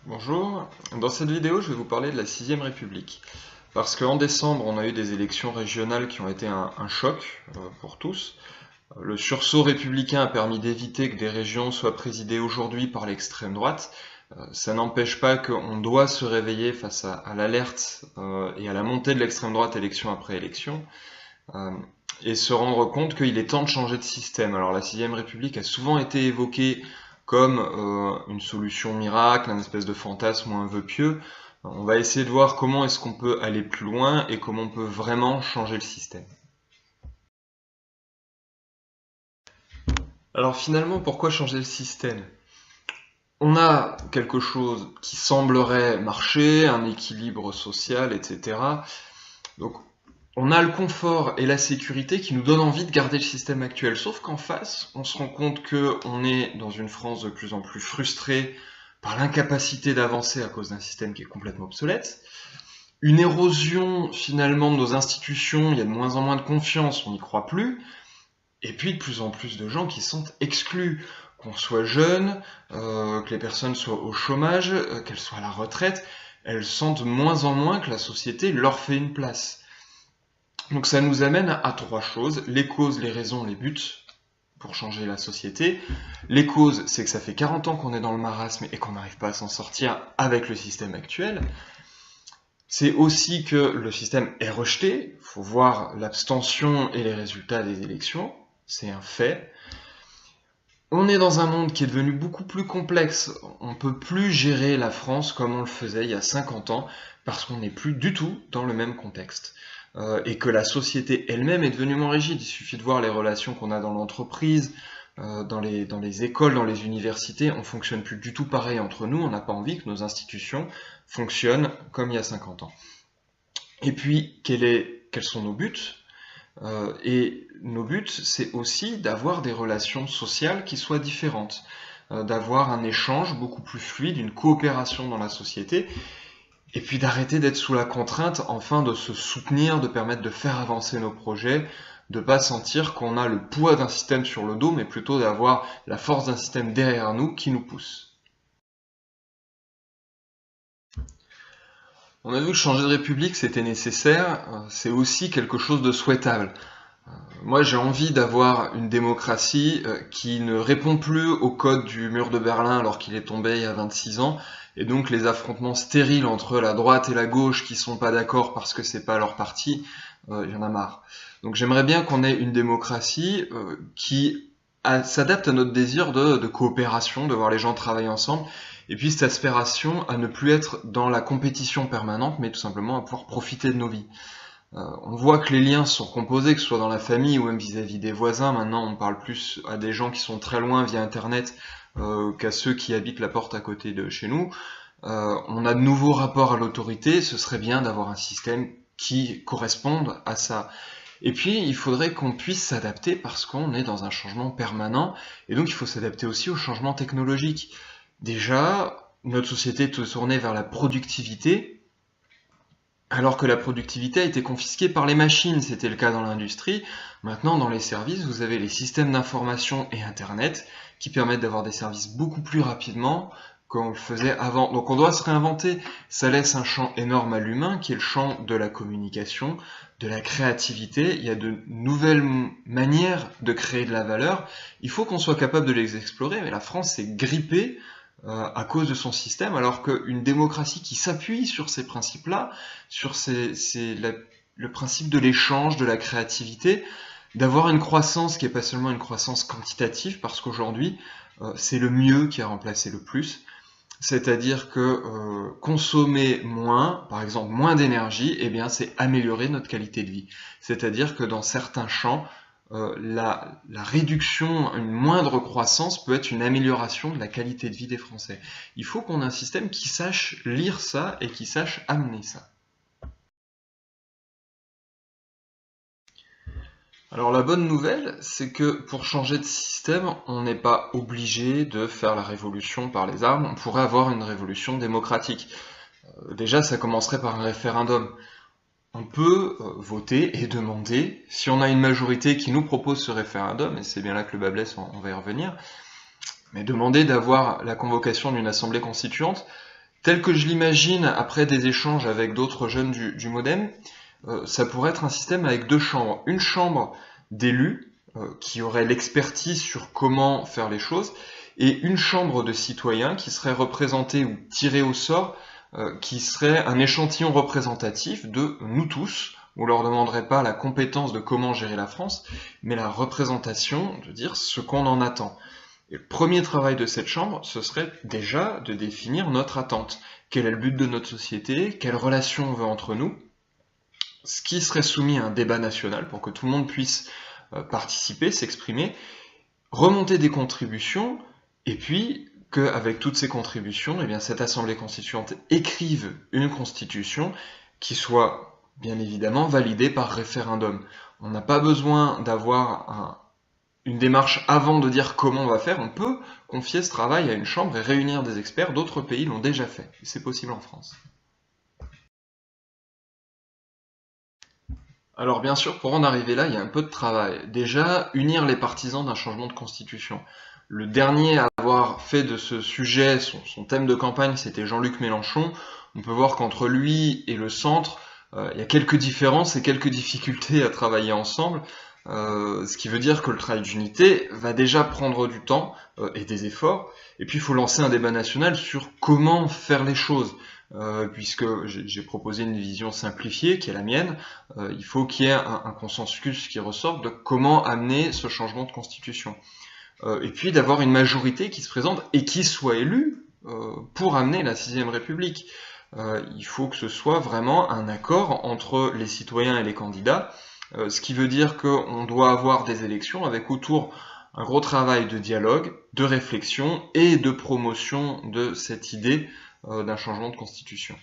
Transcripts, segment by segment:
Bonjour, dans cette vidéo je vais vous parler de la 6ème République. Parce qu'en décembre on a eu des élections régionales qui ont été un choc pour tous. Le sursaut républicain a permis d'éviter que des régions soient présidées aujourd'hui par l'extrême droite. Ça n'empêche pas qu'on doit se réveiller face à l'alerte et à la montée de l'extrême droite élection après élection. Et se rendre compte qu'il est temps de changer de système. Alors la 6ème République a souvent été évoquée comme une solution miracle, un espèce de fantasme ou un vœu pieux. On va essayer de voir comment est-ce qu'on peut aller plus loin et comment on peut vraiment changer le système. Alors finalement, pourquoi changer le système? On a quelque chose qui semblerait marcher, un équilibre social, etc. Donc on a le confort et la sécurité qui nous donnent envie de garder le système actuel. Sauf qu'en face, on se rend compte qu'on est dans une France de plus en plus frustrée par l'incapacité d'avancer à cause d'un système qui est complètement obsolète. Une érosion finalement de nos institutions, il y a de moins en moins de confiance, on n'y croit plus. Et puis de plus en plus de gens qui se sentent exclus, qu'on soit jeune, que les personnes soient au chômage, qu'elles soient à la retraite, elles sentent de moins en moins que la société leur fait une place. Donc ça nous amène à trois choses, les causes, les raisons, les buts, pour changer la société. Les causes, c'est que ça fait 40 ans qu'on est dans le marasme et qu'on n'arrive pas à s'en sortir avec le système actuel. C'est aussi que le système est rejeté, il faut voir l'abstention et les résultats des élections, c'est un fait. On est dans un monde qui est devenu beaucoup plus complexe, on ne peut plus gérer la France comme on le faisait il y a 50 ans, parce qu'on n'est plus du tout dans le même contexte. Et que la société elle-même est devenue moins rigide. Il suffit de voir les relations qu'on a dans l'entreprise, dans les écoles, dans les universités. On ne fonctionne plus du tout pareil entre nous. On n'a pas envie que nos institutions fonctionnent comme il y a 50 ans. Et puis, quels sont nos buts? Et nos buts, c'est aussi d'avoir des relations sociales qui soient différentes, d'avoir un échange beaucoup plus fluide, une coopération dans la société, et puis d'arrêter d'être sous la contrainte, enfin de se soutenir, de permettre de faire avancer nos projets, de pas sentir qu'on a le poids d'un système sur le dos, mais plutôt d'avoir la force d'un système derrière nous qui nous pousse. On a vu que changer de république c'était nécessaire, c'est aussi quelque chose de souhaitable. Moi j'ai envie d'avoir une démocratie qui ne répond plus au code du mur de Berlin alors qu'il est tombé il y a 26 ans, et donc les affrontements stériles entre la droite et la gauche qui sont pas d'accord parce que c'est pas leur parti, il y en a marre. Donc j'aimerais bien qu'on ait une démocratie qui s'adapte à notre désir de coopération, de voir les gens travailler ensemble, et puis cette aspiration à ne plus être dans la compétition permanente, mais tout simplement à pouvoir profiter de nos vies. On voit que les liens sont composés, que ce soit dans la famille ou même vis-à-vis des voisins. Maintenant, on parle plus à des gens qui sont très loin via Internet qu'à ceux qui habitent la porte à côté de chez nous. On a de nouveaux rapports à l'autorité. Ce serait bien d'avoir un système qui corresponde à ça. Et puis, il faudrait qu'on puisse s'adapter parce qu'on est dans un changement permanent. Et donc, il faut s'adapter aussi au changement technologique. Déjà, notre société est tournée vers la productivité, alors que la productivité a été confisquée par les machines, c'était le cas dans l'industrie. Maintenant, dans les services, vous avez les systèmes d'information et Internet qui permettent d'avoir des services beaucoup plus rapidement qu'on le faisait avant. Donc on doit se réinventer. Ça laisse un champ énorme à l'humain, qui est le champ de la communication, de la créativité. Il y a de nouvelles manières de créer de la valeur. Il faut qu'on soit capable de les explorer, mais la France s'est grippée à cause de son système, alors qu'une démocratie qui s'appuie sur ces principes-là, sur le principe de l'échange, de la créativité, d'avoir une croissance qui n'est pas seulement une croissance quantitative, parce qu'aujourd'hui, c'est le mieux qui a remplacé le plus, c'est-à-dire que consommer moins, par exemple moins d'énergie, eh bien c'est améliorer notre qualité de vie. C'est-à-dire que dans certains champs, la réduction, une moindre croissance peut être une amélioration de la qualité de vie des Français. Il faut qu'on ait un système qui sache lire ça et qui sache amener ça. Alors la bonne nouvelle, c'est que pour changer de système, on n'est pas obligé de faire la révolution par les armes, on pourrait avoir une révolution démocratique. Déjà, ça commencerait par un référendum. On peut voter et demander, si on a une majorité qui nous propose ce référendum, et c'est bien là que le bât blesse, on va y revenir, mais demander d'avoir la convocation d'une assemblée constituante tel que je l'imagine après des échanges avec d'autres jeunes du MoDem, ça pourrait être un système avec 2 chambres. Une chambre d'élus qui aurait l'expertise sur comment faire les choses, et une chambre de citoyens qui serait représentée ou tirée au sort, qui serait un échantillon représentatif de nous tous. On ne leur demanderait pas la compétence de comment gérer la France, mais la représentation de dire ce qu'on en attend. Et le premier travail de cette chambre, ce serait déjà de définir notre attente. Quel est le but de notre société? Quelle relation on veut entre nous? Ce qui serait soumis à un débat national pour que tout le monde puisse participer, s'exprimer, remonter des contributions, et puis qu'avec toutes ces contributions, eh bien, cette Assemblée constituante écrive une constitution qui soit bien évidemment validée par référendum. On n'a pas besoin d'avoir une démarche avant de dire comment on va faire, on peut confier ce travail à une chambre et réunir des experts. D'autres pays l'ont déjà fait, c'est possible en France. Alors bien sûr, pour en arriver là, il y a un peu de travail. Déjà, unir les partisans d'un changement de constitution. Le dernier à avoir fait de ce sujet son thème de campagne, c'était Jean-Luc Mélenchon. On peut voir qu'entre lui et le centre, il y a quelques différences et quelques difficultés à travailler ensemble. Ce qui veut dire que le travail d'unité va déjà prendre du temps et des efforts. Et puis il faut lancer un débat national sur comment faire les choses. Puisque j'ai proposé une vision simplifiée, qui est la mienne, il faut qu'il y ait un consensus qui ressorte de comment amener ce changement de constitution. Et puis d'avoir une majorité qui se présente et qui soit élue pour amener la 6ème République. Il faut que ce soit vraiment un accord entre les citoyens et les candidats, ce qui veut dire qu'on doit avoir des élections avec autour un gros travail de dialogue, de réflexion et de promotion de cette idée d'un changement de constitution.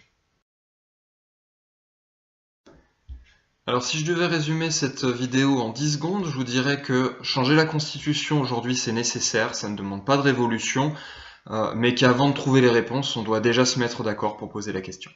Alors si je devais résumer cette vidéo en 10 secondes, je vous dirais que changer la constitution aujourd'hui c'est nécessaire, ça ne demande pas de révolution, mais qu'avant de trouver les réponses, on doit déjà se mettre d'accord pour poser la question.